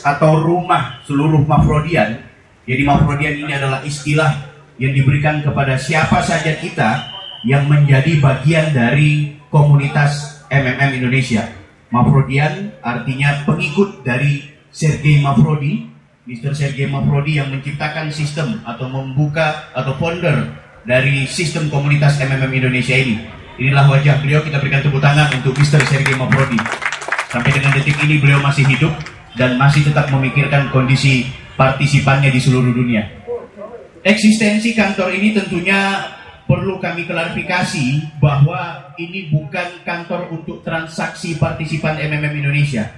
atau rumah seluruh Mafrodian. Jadi Mafrodian ini adalah istilah yang diberikan kepada siapa saja kita yang menjadi bagian dari komunitas MMM Indonesia. Mafrodian artinya pengikut dari Sergei Mafrodi, Mr. Sergei Mafrodi yang menciptakan sistem atau membuka atau founder dari sistem komunitas MMM Indonesia ini. Inilah wajah beliau, kita berikan tepuk tangan untuk Mr. Sergei Mafrodi. Sampai dengan detik ini beliau masih hidup dan masih tetap memikirkan kondisi partisipannya di seluruh dunia. Eksistensi kantor ini tentunya perlu kami klarifikasi bahwa ini bukan kantor untuk transaksi partisipan MMM Indonesia.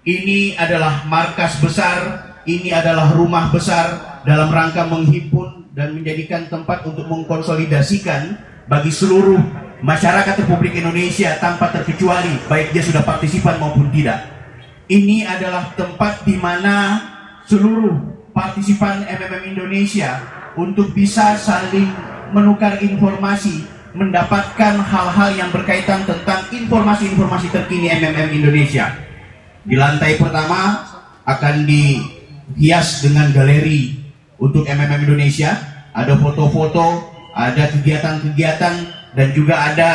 Ini adalah markas besar, ini adalah rumah besar dalam rangka menghimpun dan menjadikan tempat untuk mengkonsolidasikan bagi seluruh masyarakat Republik Indonesia tanpa terkecuali, baik dia sudah partisipan maupun tidak. Ini adalah tempat di mana seluruh partisipan MMM Indonesia untuk bisa saling menukar informasi, mendapatkan hal-hal yang berkaitan tentang informasi-informasi terkini MMM Indonesia. Di lantai pertama akan dihias dengan galeri untuk MMM Indonesia, ada foto-foto, ada kegiatan-kegiatan, dan juga ada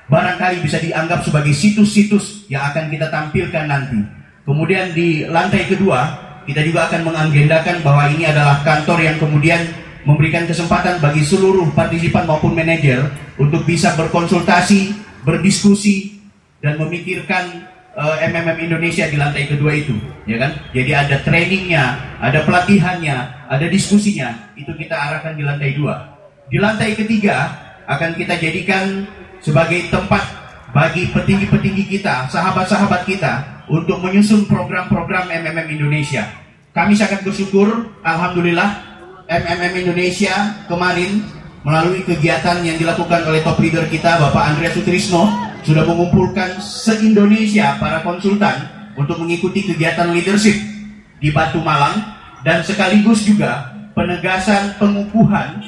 barangkali bisa dianggap sebagai situs-situs yang akan kita tampilkan nanti. Kemudian di lantai kedua, kita juga akan mengagendakan bahwa ini adalah kantor yang kemudian memberikan kesempatan bagi seluruh partisipan maupun manajer untuk bisa berkonsultasi, berdiskusi, dan memikirkan MMM Indonesia di lantai kedua itu, ya kan? Jadi ada trainingnya, ada pelatihannya, ada diskusinya, itu kita arahkan di lantai 2. Di lantai ketiga akan kita jadikan sebagai tempat bagi petinggi-petinggi kita, sahabat-sahabat kita untuk menyusun program-program MMM Indonesia. Kami sangat bersyukur, alhamdulillah, MMM Indonesia kemarin melalui kegiatan yang dilakukan oleh top leader kita, Bapak Andreas Sutrisno, sudah mengumpulkan se-Indonesia para konsultan untuk mengikuti kegiatan leadership di Batu Malang, dan sekaligus juga penegasan pengukuhan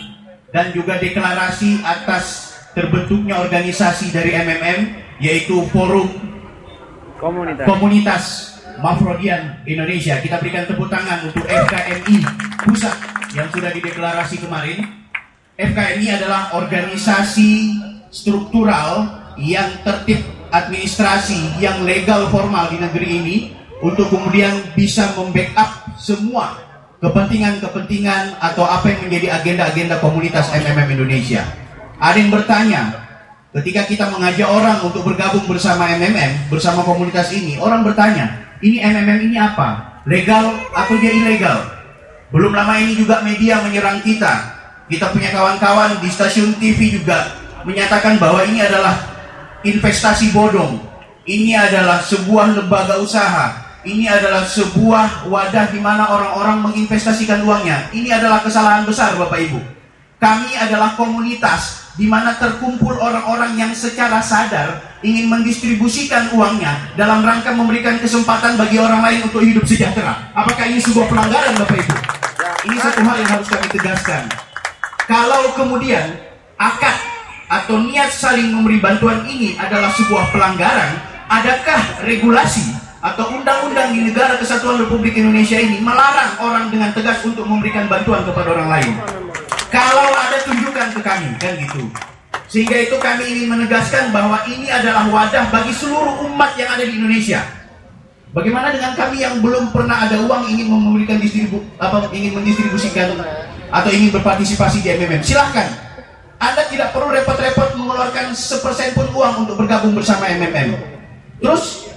dan juga deklarasi atas terbentuknya organisasi dari MMM, yaitu Forum Komunitas Mafrodian Indonesia. Kita berikan tepuk tangan untuk FKMI Pusat yang sudah dideklarasi kemarin. FKMI adalah organisasi struktural yang tertib administrasi, yang legal formal di negeri ini, untuk kemudian bisa membackup semua kepentingan-kepentingan atau apa yang menjadi agenda-agenda komunitas MMM Indonesia. Ada yang bertanya, ketika kita mengajak orang untuk bergabung bersama MMM, bersama komunitas ini, orang bertanya, ini MMM ini apa? Legal atau dia ilegal? Belum lama ini juga media menyerang kita. Kita punya kawan-kawan di stasiun TV juga menyatakan bahwa ini adalah investasi bodong. Ini adalah sebuah lembaga usaha. Ini adalah sebuah wadah di mana orang-orang menginvestasikan uangnya. Ini adalah kesalahan besar, Bapak Ibu. Kami adalah komunitas di mana terkumpul orang-orang yang secara sadar ingin mendistribusikan uangnya dalam rangka memberikan kesempatan bagi orang lain untuk hidup sejahtera. Apakah ini sebuah pelanggaran, Bapak Ibu? Ini satu hal yang harus kami tegaskan. Kalau kemudian akad atau niat saling memberi bantuan ini adalah sebuah pelanggaran, adakah regulasi atau undang-undang di negara kesatuan Republik Indonesia ini melarang orang dengan tegas untuk memberikan bantuan kepada orang lain? Kalau ada, tunjukkan ke kami, kan gitu. Sehingga itu kami ingin menegaskan bahwa ini adalah wadah bagi seluruh umat yang ada di Indonesia. Bagaimana dengan kami yang belum pernah ada uang ingin memberikan ingin mendistribusikan atau ingin berpartisipasi di MMM? Silahkan. Anda tidak perlu repot-repot mengeluarkan sepersen pun uang untuk bergabung bersama MMM. Terus,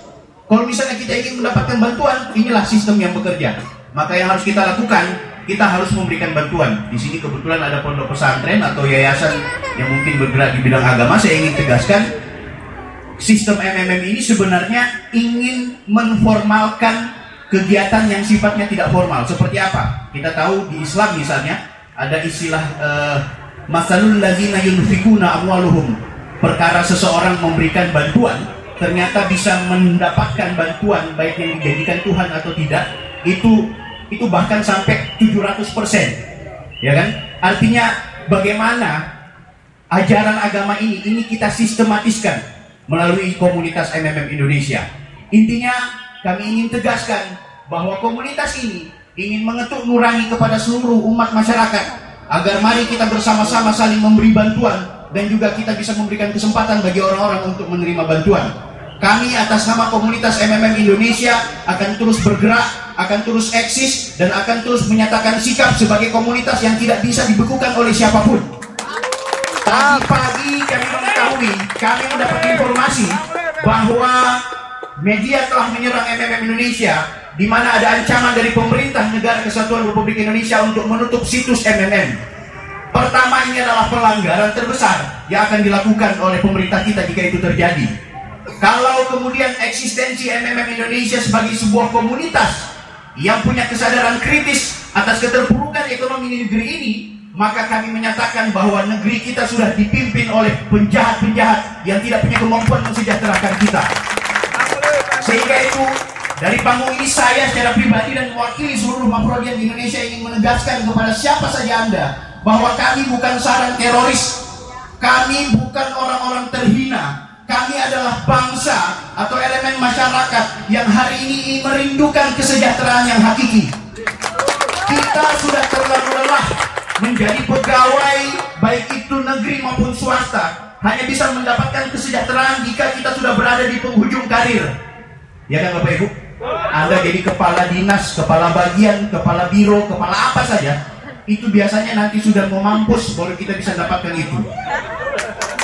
kalau misalnya kita ingin mendapatkan bantuan, inilah sistem yang bekerja. Maka yang harus kita lakukan, kita harus memberikan bantuan. Di sini kebetulan ada pondok pesantren atau yayasan yang mungkin bergerak di bidang agama. Saya ingin tegaskan, sistem MMM ini sebenarnya ingin menformalkan kegiatan yang sifatnya tidak formal. Seperti apa? Kita tahu di Islam misalnya, ada istilah masalul ladzina yunfikuna amwaluhum. Perkara seseorang memberikan bantuan, ternyata bisa mendapatkan bantuan baik yang dijanjikan Tuhan atau tidak, itu bahkan sampai 700%. Ya kan? Artinya bagaimana ajaran agama ini kita sistematiskan melalui komunitas MMM Indonesia. Intinya kami ingin tegaskan bahwa komunitas ini ingin mengetuk nurani kepada seluruh umat masyarakat agar mari kita bersama-sama saling memberi bantuan dan juga kita bisa memberikan kesempatan bagi orang-orang untuk menerima bantuan. Kami atas nama komunitas MMM Indonesia akan terus bergerak, akan terus eksis, dan akan terus menyatakan sikap sebagai komunitas yang tidak bisa dibekukan oleh siapapun. Pagi-pagi kami mendapat informasi bahwa media telah menyerang MMM Indonesia, di mana ada ancaman dari pemerintah Negara Kesatuan Republik Indonesia untuk menutup situs MMM. Pertama, ini adalah pelanggaran terbesar yang akan dilakukan oleh pemerintah kita jika itu terjadi. Kalau kemudian eksistensi MMM Indonesia sebagai sebuah komunitas yang punya kesadaran kritis atas keterpurukan ekonomi negeri ini, maka kami menyatakan bahwa negeri kita sudah dipimpin oleh penjahat-penjahat yang tidak punya kemampuan mensejahterakan kita. Sehingga itu, dari panggung ini saya secara pribadi dan mewakili seluruh Mafrodian di Indonesia ingin menegaskan kepada siapa saja Anda bahwa kami bukan sarang teroris, kami bukan orang-orang terhina, kami adalah bangsa atau elemen masyarakat yang hari ini ingin merindukan kesejahteraan yang hakiki. Kita sudah terlalu lelah menjadi pegawai, baik itu negeri maupun swasta, hanya bisa mendapatkan kesejahteraan jika kita sudah berada di penghujung karir. Ya kan Bapak Ibu? Anda jadi kepala dinas, kepala bagian, kepala biro, kepala apa saja, itu biasanya nanti sudah mau mampus baru kita bisa dapatkan itu.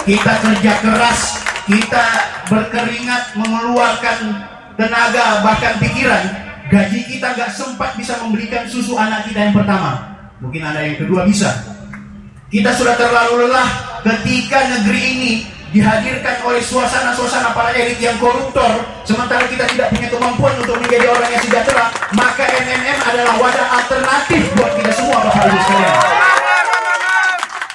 Kita kerja keras, kita berkeringat, mengeluarkan tenaga bahkan pikiran, gaji kita gak sempat bisa membelikan susu anak kita yang pertama. Mungkin Anda yang kedua bisa. Kita sudah terlalu lelah ketika negeri ini dihadirkan oleh suasana-suasana para elit yang koruptor, sementara kita tidak punya kemampuan untuk menjadi orang yang sejahtera. Maka MMM adalah wadah alternatif buat kita semua, Bapak Ibu sekalian.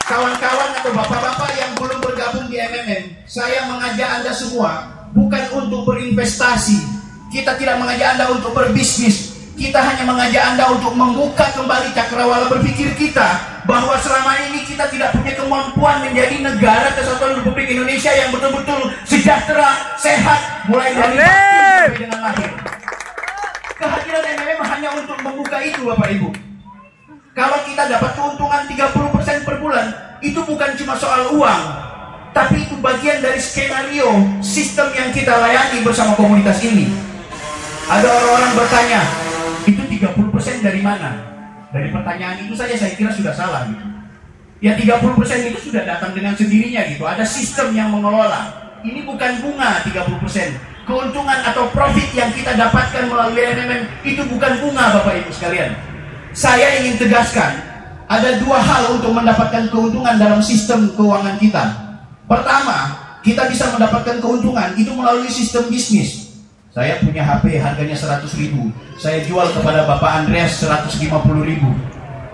Kawan-kawan atau bapak-bapak yang belum bergabung di MMM, saya mengajak Anda semua bukan untuk berinvestasi. Kita tidak mengajak Anda untuk berbisnis. Kita hanya mengajak Anda untuk membuka kembali cakrawala berpikir kita, bahwa selama ini kita tidak punya kemampuan menjadi negara kesatuan Republik Indonesia yang betul-betul sejahtera, sehat, mulai dari batin sampai dengan lahir. Kehadiran MMM hanya untuk membuka itu, Bapak Ibu. Kalau kita dapat keuntungan 30% per bulan, itu bukan cuma soal uang, tapi itu bagian dari skenario sistem yang kita layani bersama komunitas ini. Ada orang-orang bertanya, itu 30% dari mana? Dari pertanyaan itu saja saya kira sudah salah gitu. Ya 30% itu sudah datang dengan sendirinya gitu. Ada sistem yang mengelola. Ini bukan bunga 30%. Keuntungan atau profit yang kita dapatkan melalui MMM itu bukan bunga, Bapak Ibu sekalian. Saya ingin tegaskan, ada dua hal untuk mendapatkan keuntungan dalam sistem keuangan kita. Pertama, kita bisa mendapatkan keuntungan itu melalui sistem bisnis. Saya punya HP harganya 100.000, saya jual kepada Bapak Andreas 150.000,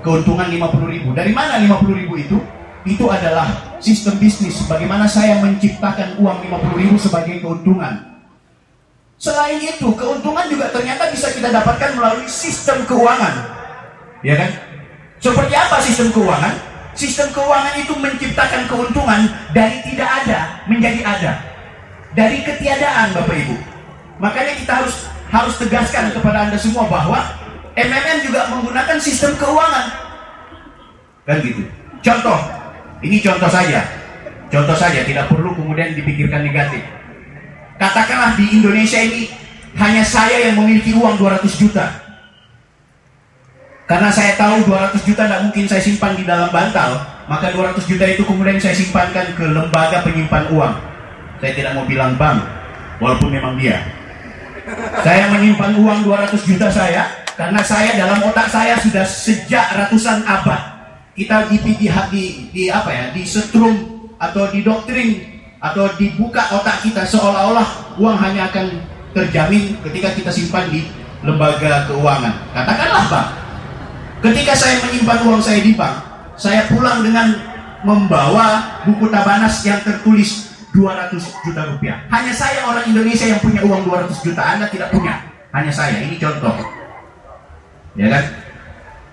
keuntungan 50.000. Dari mana 50.000 itu? Itu adalah sistem bisnis. Bagaimana saya menciptakan uang 50.000 sebagai keuntungan. Selain itu, keuntungan juga ternyata bisa kita dapatkan melalui sistem keuangan, ya kan? Seperti apa sistem keuangan? Sistem keuangan itu menciptakan keuntungan dari tidak ada menjadi ada, dari ketiadaan, Bapak Ibu. Makanya kita harus tegaskan kepada Anda semua bahwa MMM juga menggunakan sistem keuangan. Kan gitu. Contoh, ini contoh saja, tidak perlu kemudian dipikirkan negatif. Katakanlah di Indonesia ini hanya saya yang memiliki uang 200 juta. Karena saya tahu 200 juta tidak mungkin saya simpan di dalam bantal, maka 200 juta itu kemudian saya simpankan ke lembaga penyimpan uang. Saya tidak mau bilang bank, walaupun memang dia. Saya menyimpan uang 200 juta saya, karena saya dalam otak saya sudah sejak ratusan abad kita disetrum atau didoktrin atau dibuka otak kita seolah-olah uang hanya akan terjamin ketika kita simpan di lembaga keuangan. Katakanlah bank. Ketika saya menyimpan uang saya di bank, saya pulang dengan membawa buku Tabanas yang tertulis 200 juta rupiah. Hanya saya orang Indonesia yang punya uang 200 juta, Anda tidak punya. Hanya saya, ini contoh. Ya kan?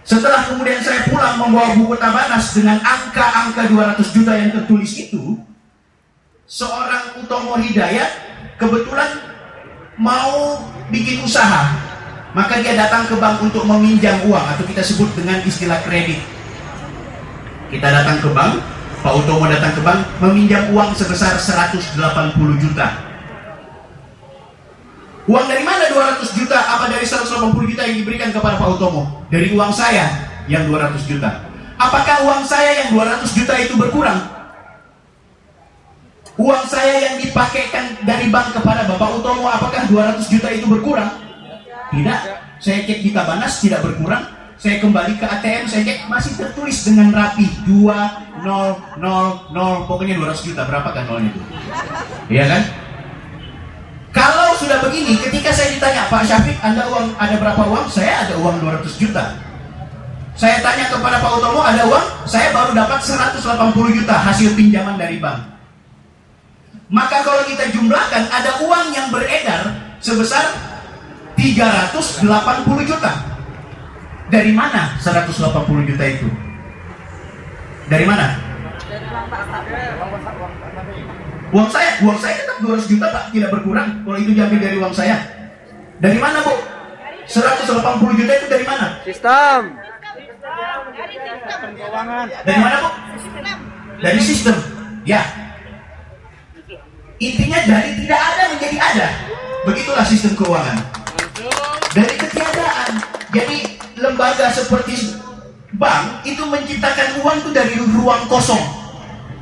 Setelah kemudian saya pulang membawa buku Tabanas dengan angka-angka 200 juta yang tertulis itu, seorang Utomo Hidayat kebetulan mau bikin usaha. maka dia datang ke bank untuk meminjam uang, atau kita sebut dengan istilah kredit. Kita datang ke bank, Pak Utomo datang ke bank meminjam uang sebesar 180 juta. Uang dari mana 200 juta? Apa dari 180 juta yang diberikan kepada Pak Utomo? Dari uang saya yang 200 juta. Apakah uang saya yang 200 juta itu berkurang? Uang saya yang dipakaikan dari bank kepada Bapak Utomo, apakah 200 juta itu berkurang? Tidak. Saya cek di Tabanas tidak berkurang. Saya kembali ke ATM, saya cek masih tertulis dengan rapi 2000, pokoknya 200 juta. Berapa kan nolnya itu? Iya kan? Kalau sudah begini, ketika saya ditanya, Pak Syafiq, Anda ada berapa uang? Saya ada uang 200 juta. Saya tanya kepada Pak Utomo, ada uang? Saya baru dapat 180 juta hasil pinjaman dari bank. Maka kalau kita jumlahkan, ada uang yang beredar sebesar 380 juta. Dari mana 180 juta itu? Dari mana? Uang saya tetap 200 juta Pak, tidak berkurang kalau itu diambil dari uang saya. Dari mana Bu? 180 juta itu dari mana? Sistem. Dari mana Bu? Dari sistem. Ya. Intinya dari tidak ada menjadi ada. Begitulah sistem keuangan. Dari ketiadaan. Jadi lembaga seperti bank itu menciptakan uang itu dari ruang kosong,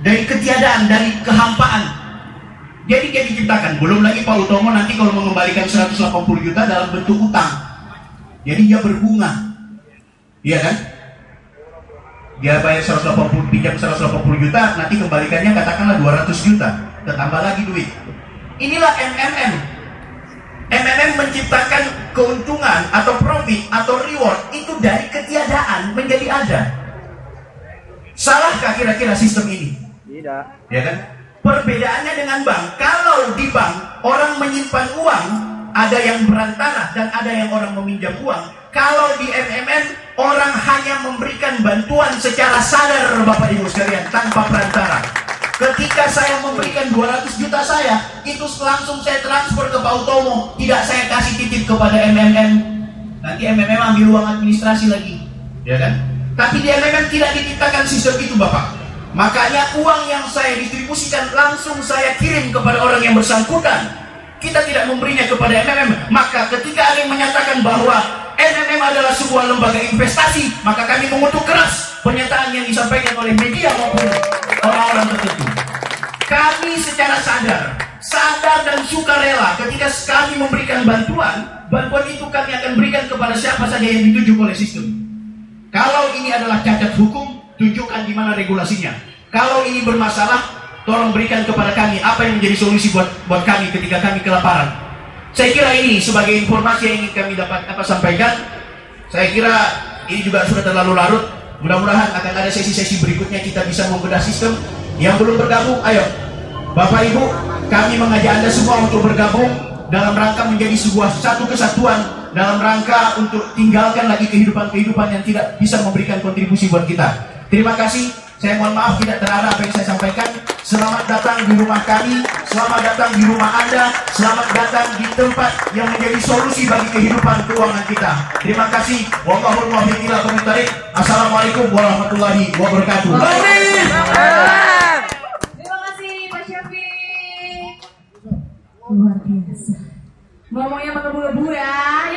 dari ketiadaan, dari kehampaan. Jadi dia diciptakan. Belum lagi Pak Utomo nanti kalau mengembalikan 180 juta dalam bentuk utang, jadi dia berbunga, iya kan? Dia bayar 180, pinjam 180 juta, nanti kembalikannya katakanlah 200 juta, tambah lagi duit. Inilah MMM. MMM menciptakan keuntungan atau profit atau reward itu dari ketiadaan menjadi ada. Salahkah kira-kira sistem ini? Tidak. Ya kan? Perbedaannya dengan bank, kalau di bank orang menyimpan uang, ada yang berantara dan ada yang orang meminjam uang. Kalau di MMM orang hanya memberikan bantuan secara sadar, Bapak Ibu sekalian, tanpa perantara. Ketika saya memberikan 200 juta saya, itu langsung saya transfer ke Pak Utomo, tidak saya kasih titip kepada MMM. Nanti MMM ambil uang administrasi lagi, ya kan? Tapi di MMM tidak diciptakan sistem itu, Bapak. Makanya uang yang saya distribusikan langsung saya kirim kepada orang yang bersangkutan. Kita tidak memberinya kepada MMM. Maka ketika ada yang menyatakan bahwa MMM adalah sebuah lembaga investasi, maka kami mengutuk keras pernyataan yang disampaikan oleh media maupun orang-orang tertentu. Kami secara sadar dan sukarela ketika kami memberikan bantuan itu kami akan berikan kepada siapa saja yang ditunjuk oleh sistem. Kalau ini adalah cacat hukum, tunjukkan di mana regulasinya. Kalau ini bermasalah, tolong berikan kepada kami apa yang menjadi solusi buat kami ketika kami kelaparan. Saya kira ini sebagai informasi yang ingin kami dapat sampaikan. Saya kira ini juga sudah terlalu larut. Mudah-mudahan akan ada sesi-sesi berikutnya kita bisa membedah sistem. Yang belum bergabung, ayo Bapak Ibu, kami mengajak Anda semua untuk bergabung dalam rangka menjadi satu kesatuan, dalam rangka untuk tinggalkan lagi kehidupan-kehidupan yang tidak bisa memberikan kontribusi buat kita. Terima kasih. Saya mohon maaf tidak terarah apa yang saya sampaikan. Selamat datang di rumah kami, selamat datang di rumah Anda, selamat datang di tempat yang menjadi solusi bagi kehidupan keuangan kita. Terima kasih. Wallahul muwaffiq ila aqwamit thoriq. Assalamualaikum warahmatullahi wabarakatuh. Terima kasih Pak Syafiq. Luar biasa. Ngomongnya pakai bulu-bulu ya.